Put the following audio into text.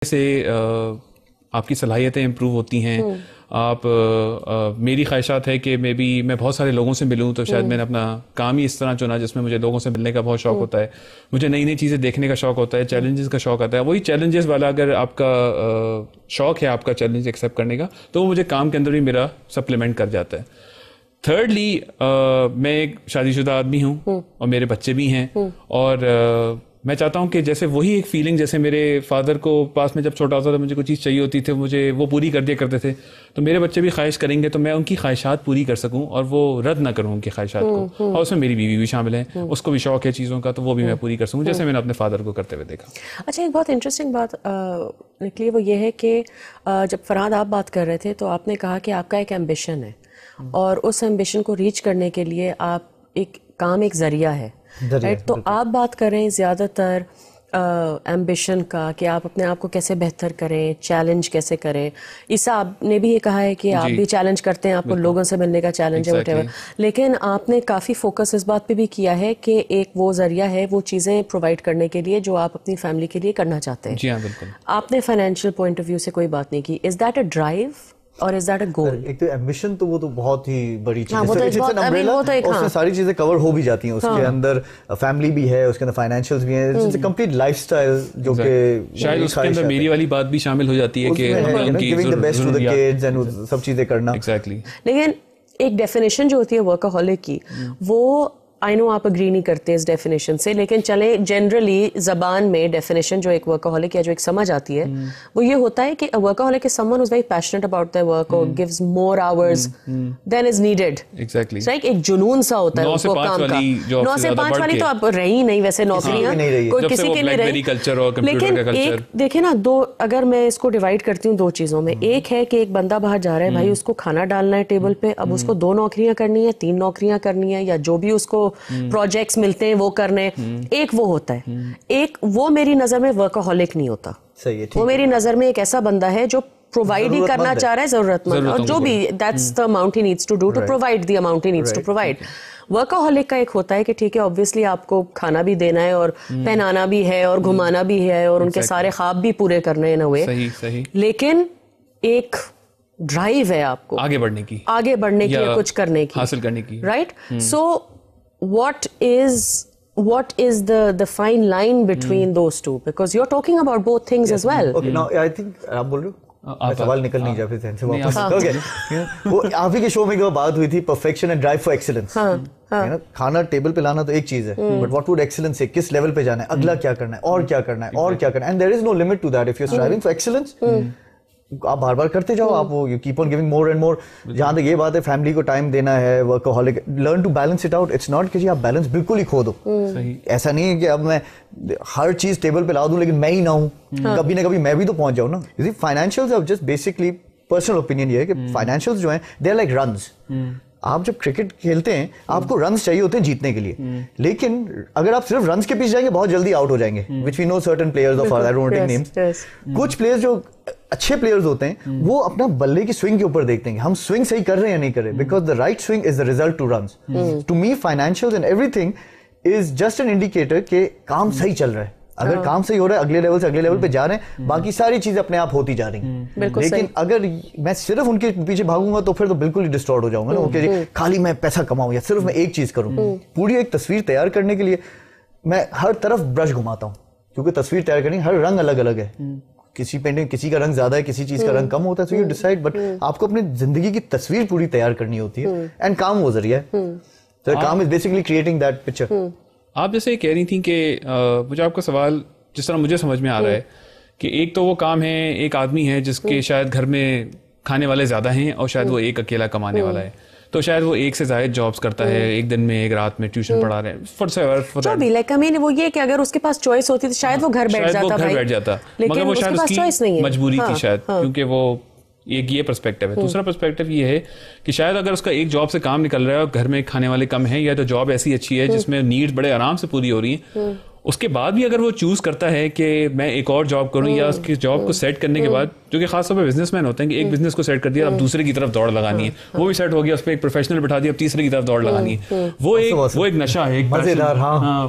से आपकी सलाहियतें इम्प्रूव होती हैं। आप मेरी ख्वाहिशात है कि मैं बहुत सारे लोगों से मिलूं, तो शायद मैंने अपना काम ही इस तरह चुना जिसमें मुझे लोगों से मिलने का बहुत शौक होता है, मुझे नई नई चीज़ें देखने का शौक होता है, चैलेंजेस का शौक आता है। वही चैलेंजेस वाला अगर आपका शौक है आपका चैलेंज एक्सेप्ट करने का, तो वो मुझे काम के अंदर भी मेरा सप्लीमेंट कर जाता है। थर्डली मैं एक शादीशुदा आदमी हूँ और मेरे बच्चे भी हैं, और मैं चाहता हूँ कि जैसे वही एक फीलिंग जैसे मेरे फादर को पास में जब छोटा होता था मुझे कोई चीज़ चाहिए होती थी, मुझे वो पूरी कर दिया करते थे, तो मेरे बच्चे भी ख्वाहिश करेंगे तो मैं उनकी ख्वाहिशात पूरी कर सकूँ और वो रद्द ना करूँ उनकी ख्वाहिशात को। और उसमें मेरी बीवी भी शामिल है, उसको भी शौक है चीज़ों का, तो वो भी मैं पूरी कर सकूँ जैसे मैंने अपने फादर को करते हुए देखा। अच्छा, एक बहुत इंटरेस्टिंग बात निकली, वो ये है कि जब फरहाद आप बात कर रहे थे तो आपने कहा कि आपका एक एम्बिशन है और उस एम्बिशन को रीच करने के लिए आप एक जरिया है, राइट? तो आप बात कर रहे हैं ज़्यादातर एम्बिशन का कि आप अपने आप को कैसे बेहतर करें, चैलेंज कैसे करें। ईसा आपने भी ये कहा है कि आप भी चैलेंज करते हैं, आपको लोगों से मिलने का चैलेंज है, व्हाटएवर। लेकिन आपने काफ़ी फोकस इस बात पे भी किया है कि एक वो जरिया है वो चीज़ें प्रोवाइड करने के लिए जो आप अपनी फैमिली के लिए करना चाहते हैं। जी हाँ, बिल्कुल। आपने फाइनेंशियल पॉइंट ऑफ व्यू से कोई बात नहीं की। इज दैट अ ड्राइव और इज दैट अ गोल? एक तो एम्बिशन तो वो तो बहुत ही बड़ी चीज है, उसमें सारी चीजें कवर हो भी जाती हैं। उसके अंदर फैमिली भी है, उसके अंदर फाइनेंशियल्स भी हैं, इट्स अ कंप्लीट लाइफस्टाइल जो कि शायद उसके अंदर मेरी वाली बात भी शामिल हो जाती है कि giving the best to the kids and सब चीजें करना। एग्जैक्टली। लेकिन एक डेफिनेशन जो होती है वर्कaholic की, वो आई नो आप अग्री नहीं करते इस डेफिनेशन से, लेकिन चले जनरली जबान में डेफिनेशन जो एक वर्कaholic या जो एक समझ आती है वो ये होता है कि workaholic is someone who is very passionate about their work और gives more hours than is needed. Exactly, right? एक जुनून सा होता है उसको काम का। 9 से 5 वाली तो आप रही नहीं वैसे नौकरियां, कोई किसी के लिए रही। लेकिन एक देखे ना, दो अगर मैं इसको डिवाइड करती हूँ दो चीजों में, एक है कि एक बंदा बाहर जा रहा है, भाई उसको खाना डालना है टेबल पे, अब उसको 2 नौकरियां करनी है, 3 नौकरियां करनी है, या जो भी उसको प्रोजेक्ट्स मिलते हैं वो करने। एक वो होता है, एक वो मेरी नजर में वर्कaholic नहीं होता। सही है, वो मेरी नजर में एक ऐसा बंदा है जो प्रोवाइड ही करना चाह रहा है, जरूरतमंद, और जो भी that's the amount he needs to do to provide the amount he needs to provide. Workaholic का एक होता है कि ठीक है, ऑब्वियसली आपको खाना भी देना है और पहनाना भी है और घुमाना भी है और उनके सारे ख्वाब भी पूरे करने हैं, इन अ वे। लेकिन एक ड्राइव है आपको आगे बढ़ने की या कुछ करने की, हासिल करने की, right? So what is the fine line between those two, because you're talking about both things as well. Okay, now I think आप बोल रहे हो, सवाल निकल नहीं जा फिर से वापस। Okay, वो आप ही के शो में एक बात हुई थी, perfection and drive for excellence. खाना टेबल पे लाना तो एक चीज है, बट व्हाट वुड एक्सीलेंस से, किस लेवल पे जाना है, अगला क्या करना है और क्या करना है और क्या करना है, and there is no limit to that. If you are striving for excellence, आप बार बार करते जाओ, आप वो you keep on giving more and more. जहां तक ये बात है फैमिली को टाइम देना है, workaholic, learn to balance it out. It's not कि जी आप बैलेंस बिल्कुल ही खो दो। ऐसा नहीं है कि अब मैं हर चीज टेबल पे ला दूं लेकिन मैं ही ना हूं, कभी ना कभी मैं भी तो पहुंच जाऊं ना। You see financials are just basically, personal opinion ये है कि फाइनेंशियल्स जो हैं दे आर लाइक रन्स। आप जब क्रिकेट खेलते हैं आपको रन्स चाहिए होते हैं जीतने के लिए, लेकिन अगर आप सिर्फ रन्स के पीछे जाएंगे बहुत जल्दी आउट हो जाएंगे, which we know certain players of I don't take names. कुछ प्लेयर्स जो अच्छे प्लेयर्स होते हैं वो अपना बल्ले की स्विंग के ऊपर देखते हैं हम स्विंग सही कर रहे हैं या नहीं कर रहे, because the right swing is the result to runs. To me financials and everything is just an indicator कि काम सही चल रहा है। अगर काम सही हो रहा है, अगले लेवल से अगले लेवल पे जा रहे हैं, बाकी सारी चीजें अपने आप होती जा रही हैं। लेकिन अगर मैं सिर्फ उनके पीछे भागूंगा तो फिर तो बिल्कुल ही डिस्टॉर्ट हो जाऊंगा ना, कि खाली मैं पैसा कमाऊं या सिर्फ मैं एक चीज करूं। पूरी एक तस्वीर तैयार करने के लिए मैं हर तरफ ब्रश घुमाता हूं, क्योंकि तस्वीर तैयार करनी हर रंग अलग अलग है। किसी पेंटिंग किसी का रंग ज्यादा है, किसी चीज का रंग कम होता है, सो यू डिसाइड। बट आपको अपनी जिंदगी की तस्वीर पूरी तैयार करनी होती है, एंड काम वो जरिया है। तो काम is basically creating that picture. आप जैसे कह रही थी कि मुझे आपका सवाल जिस तरह मुझे समझ में आ रहा है कि एक तो वो काम है, एक आदमी है जिसके शायद घर में खाने वाले ज्यादा हैं और शायद वो एक अकेला कमाने वाला है, तो शायद वो एक से ज्यादा जॉब्स करता है, एक दिन में एक रात में ट्यूशन पढ़ा रहे हैं, जो भी लाइक आई मीन वो ये कि अगर उसके पास चॉइस होती तो शायद वो घर बैठ जाता, मगर वो शायद उसकी मजबूरी थी शायद, क्योंकि वो एक ये पर्सपेक्टिव है। दूसरा पर्सपेक्टिव ये है कि शायद अगर उसका एक जॉब से काम निकल रहा है और घर में खाने वाले कम हैं, या तो जॉब ऐसी अच्छी है जिसमें नीड्स बड़े आराम से पूरी हो रही हैं, उसके बाद भी अगर वो चूज करता है कि मैं एक और जॉब करूं, या उसकी जॉब को सेट करने के बाद, जो कि खासतौर पर बिजनेसमैन होते हैं कि एक बिजनेस को सेट कर दिया अब दूसरे की तरफ दौड़ लगानी है, वो भी सेट हो गया, उस पर एक प्रोफेशनल बिठा दिया अब तीसरे की तरफ दौड़ लगानी है, वो एक नशा है, एक मजेदार, हाँ,